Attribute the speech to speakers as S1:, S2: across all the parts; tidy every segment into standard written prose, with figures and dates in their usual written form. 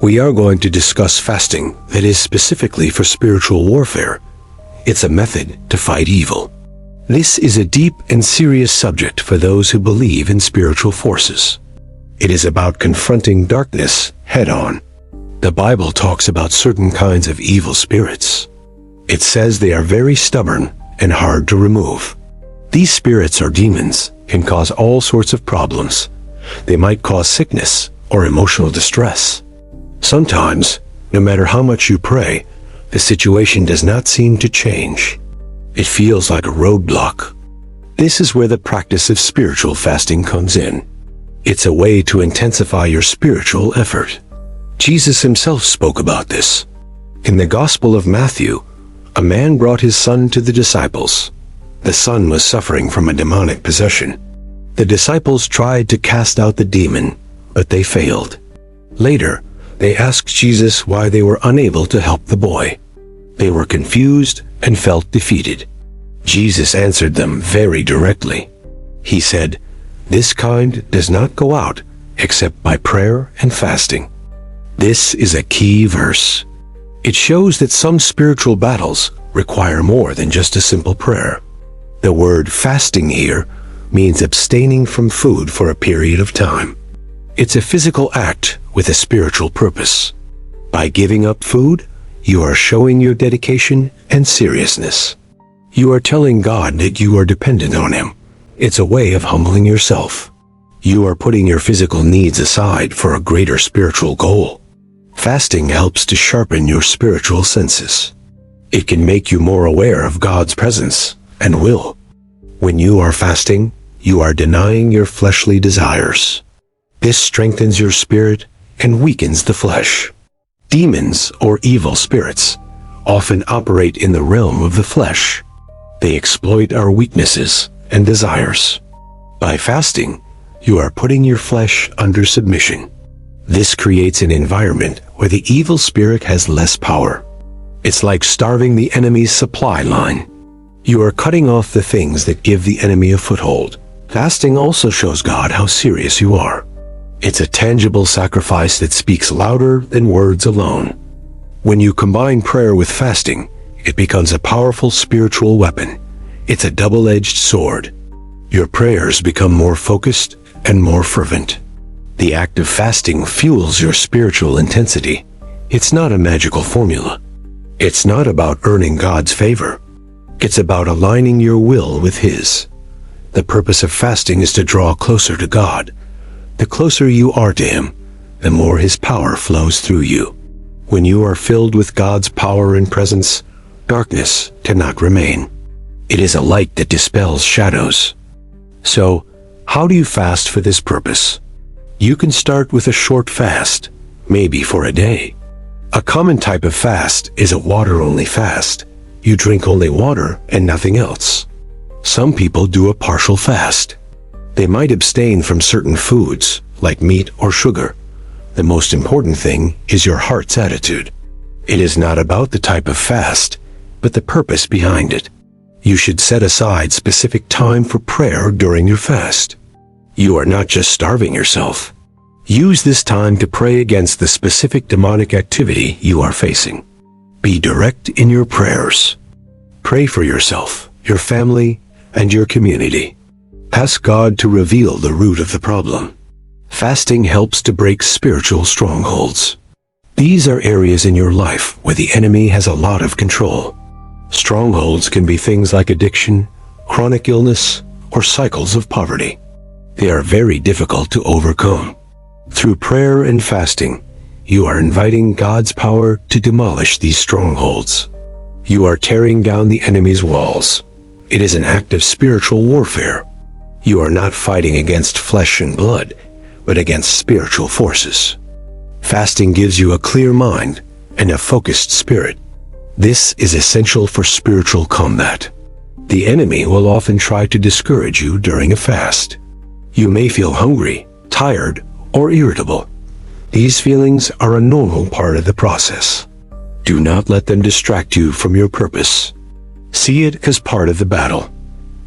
S1: We are going to discuss fasting that is specifically for spiritual warfare. It's a method to fight evil. This is a deep and serious subject for those who believe in spiritual forces. It is about confronting darkness head-on. The Bible talks about certain kinds of evil spirits. It says they are very stubborn and hard to remove. These spirits or demons can cause all sorts of problems. They might cause sickness or emotional distress. Sometimes, no matter how much you pray, the situation does not seem to change. It feels like a roadblock. This is where the practice of spiritual fasting comes in. It's a way to intensify your spiritual effort. Jesus himself spoke about this. In the Gospel of Matthew, a man brought his son to the disciples. The son was suffering from a demonic possession. The disciples tried to cast out the demon, but they failed. Later, they asked Jesus why they were unable to help the boy. They were confused and felt defeated. Jesus answered them very directly. He said, "This kind does not go out except by prayer and fasting." This is a key verse. It shows that some spiritual battles require more than just a simple prayer. The word fasting here means abstaining from food for a period of time. It's a physical act with a spiritual purpose. By giving up food, you are showing your dedication and seriousness. You are telling God that you are dependent on Him. It's a way of humbling yourself. You are putting your physical needs aside for a greater spiritual goal. Fasting helps to sharpen your spiritual senses. It can make you more aware of God's presence and will. When you are fasting, you are denying your fleshly desires. This strengthens your spirit and weakens the flesh. Demons, or evil spirits, often operate in the realm of the flesh. They exploit our weaknesses and desires. By fasting, you are putting your flesh under submission. This creates an environment where the evil spirit has less power. It's like starving the enemy's supply line. You are cutting off the things that give the enemy a foothold. Fasting also shows God how serious you are. It's a tangible sacrifice that speaks louder than words alone. When you combine prayer with fasting, it becomes a powerful spiritual weapon. It's a double-edged sword. Your prayers become more focused and more fervent. The act of fasting fuels your spiritual intensity. It's not a magical formula. It's not about earning God's favor. It's about aligning your will with His. The purpose of fasting is to draw closer to God. The closer you are to Him, the more His power flows through you. When you are filled with God's power and presence, darkness cannot remain. It is a light that dispels shadows. So, how do you fast for this purpose? You can start with a short fast, maybe for a day. A common type of fast is a water-only fast. You drink only water and nothing else. Some people do a partial fast. They might abstain from certain foods, like meat or sugar. The most important thing is your heart's attitude. It is not about the type of fast, but the purpose behind it. You should set aside specific time for prayer during your fast. You are not just starving yourself. Use this time to pray against the specific demonic activity you are facing. Be direct in your prayers. Pray for yourself, your family, and your community. Ask God to reveal the root of the problem. Fasting helps to break spiritual strongholds. These are areas in your life where the enemy has a lot of control. Strongholds can be things like addiction, chronic illness, or cycles of poverty. They are very difficult to overcome. Through prayer and fasting, you are inviting God's power to demolish these strongholds. You are tearing down the enemy's walls. It is an act of spiritual warfare. You are not fighting against flesh and blood, but against spiritual forces. Fasting gives you a clear mind and a focused spirit. This is essential for spiritual combat. The enemy will often try to discourage you during a fast. You may feel hungry, tired, or irritable. These feelings are a normal part of the process. Do not let them distract you from your purpose. See it as part of the battle.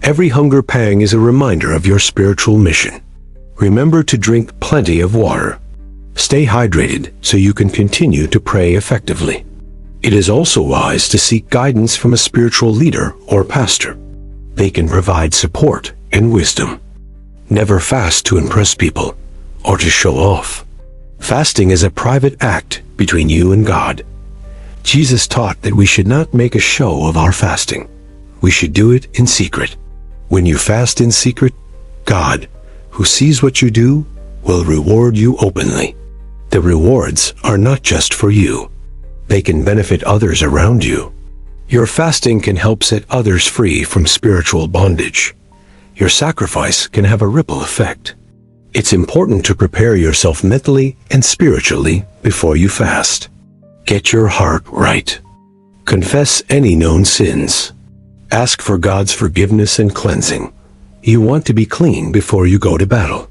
S1: Every hunger pang is a reminder of your spiritual mission. Remember to drink plenty of water. Stay hydrated so you can continue to pray effectively. It is also wise to seek guidance from a spiritual leader or pastor. They can provide support and wisdom. Never fast to impress people or to show off. Fasting is a private act between you and God. Jesus taught that we should not make a show of our fasting. We should do it in secret. When you fast in secret, God, who sees what you do, will reward you openly. The rewards are not just for you. They can benefit others around you. Your fasting can help set others free from spiritual bondage. Your sacrifice can have a ripple effect. It's important to prepare yourself mentally and spiritually before you fast. Get your heart right. Confess any known sins. Ask for God's forgiveness and cleansing. You want to be clean before you go to battle.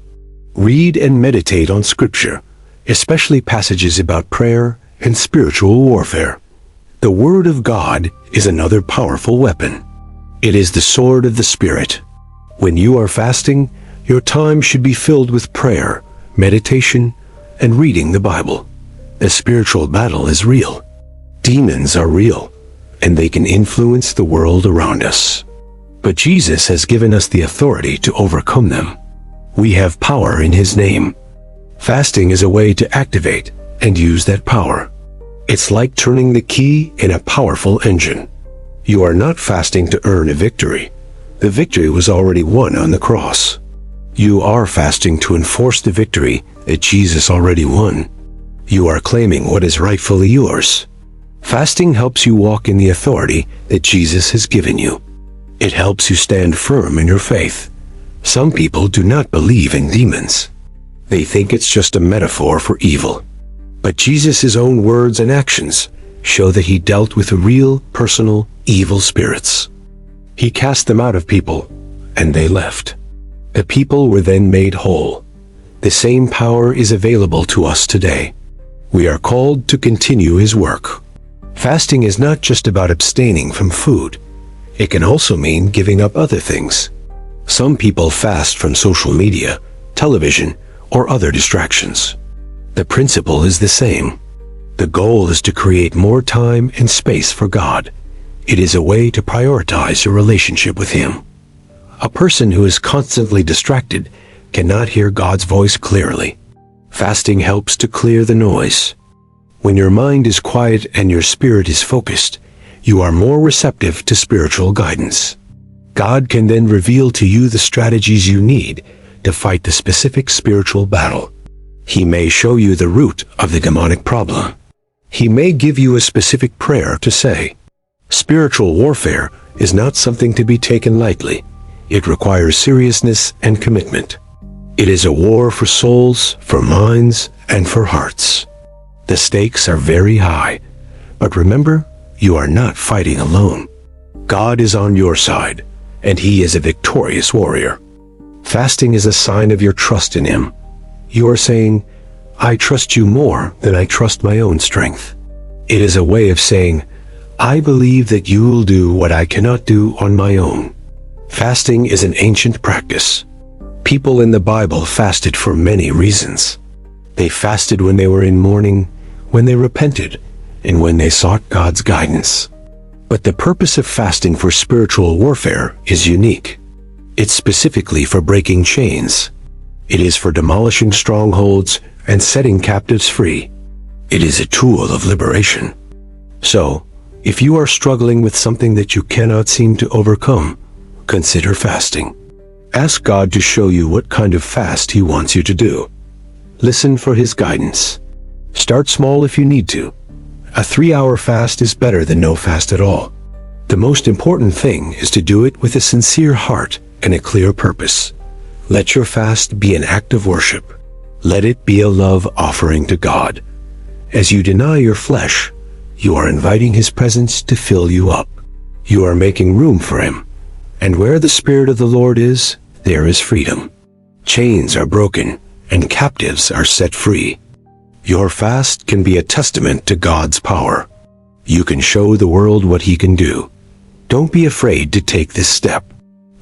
S1: Read and meditate on Scripture, especially passages about prayer and spiritual warfare. The Word of God is another powerful weapon. It is the sword of the Spirit. When you are fasting, your time should be filled with prayer, meditation, and reading the Bible. The spiritual battle is real. Demons are real, and they can influence the world around us. But Jesus has given us the authority to overcome them. We have power in His name. Fasting is a way to activate and use that power. It's like turning the key in a powerful engine. You are not fasting to earn a victory. The victory was already won on the cross. You are fasting to enforce the victory that Jesus already won. You are claiming what is rightfully yours. Fasting helps you walk in the authority that Jesus has given you. It helps you stand firm in your faith. Some people do not believe in demons. They think it's just a metaphor for evil. But Jesus' own words and actions show that He dealt with real, personal, evil spirits. He cast them out of people, and they left. The people were then made whole. The same power is available to us today. We are called to continue His work. Fasting is not just about abstaining from food. It can also mean giving up other things. Some people fast from social media, television, or other distractions. The principle is the same. The goal is to create more time and space for God. It is a way to prioritize your relationship with Him. A person who is constantly distracted cannot hear God's voice clearly. Fasting helps to clear the noise. When your mind is quiet and your spirit is focused, you are more receptive to spiritual guidance. God can then reveal to you the strategies you need to fight the specific spiritual battle. He may show you the root of the demonic problem. He may give you a specific prayer to say. Spiritual warfare is not something to be taken lightly. It requires seriousness and commitment. It is a war for souls, for minds, and for hearts. The stakes are very high, but remember, you are not fighting alone. God is on your side, and He is a victorious warrior. Fasting is a sign of your trust in Him. You are saying, I trust you more than I trust my own strength. It is a way of saying, I believe that you will do what I cannot do on my own. Fasting is an ancient practice. People in the Bible fasted for many reasons. They fasted when they were in mourning, when they repented, and when they sought God's guidance. But the purpose of fasting for spiritual warfare is unique. It's specifically for breaking chains. It is for demolishing strongholds and setting captives free. It is a tool of liberation. So, if you are struggling with something that you cannot seem to overcome, consider fasting. Ask God to show you what kind of fast He wants you to do. Listen for His guidance. Start small if you need to. A 3-hour fast is better than no fast at all. The most important thing is to do it with a sincere heart and a clear purpose. Let your fast be an act of worship. Let it be a love offering to God. As you deny your flesh, you are inviting His presence to fill you up. You are making room for Him. And where the Spirit of the Lord is, there is freedom. Chains are broken, and captives are set free. Your fast can be a testament to God's power. You can show the world what He can do. Don't be afraid to take this step.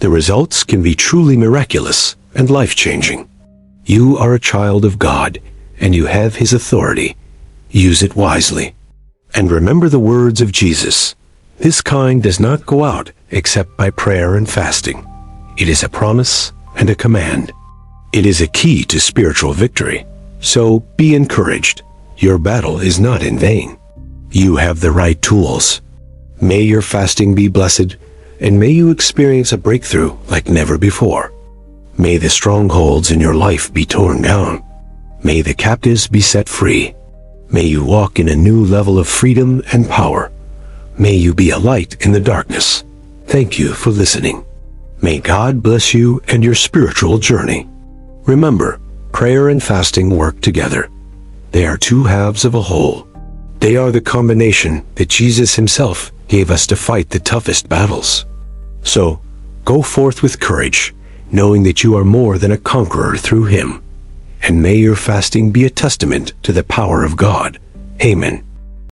S1: The results can be truly miraculous and life-changing. You are a child of God, and you have His authority. Use it wisely. And remember the words of Jesus. This kind does not go out except by prayer and fasting. It is a promise and a command. It is a key to spiritual victory. So be encouraged. Your battle is not in vain. You have the right tools. May your fasting be blessed, and may you experience a breakthrough like never before. May the strongholds in your life be torn down. May the captives be set free. May you walk in a new level of freedom and power. May you be a light in the darkness. Thank you for listening. May God bless you and your spiritual journey. Remember, prayer and fasting work together. They are two halves of a whole. They are the combination that Jesus Himself gave us to fight the toughest battles. So, go forth with courage, knowing that you are more than a conqueror through Him. And may your fasting be a testament to the power of God. Amen.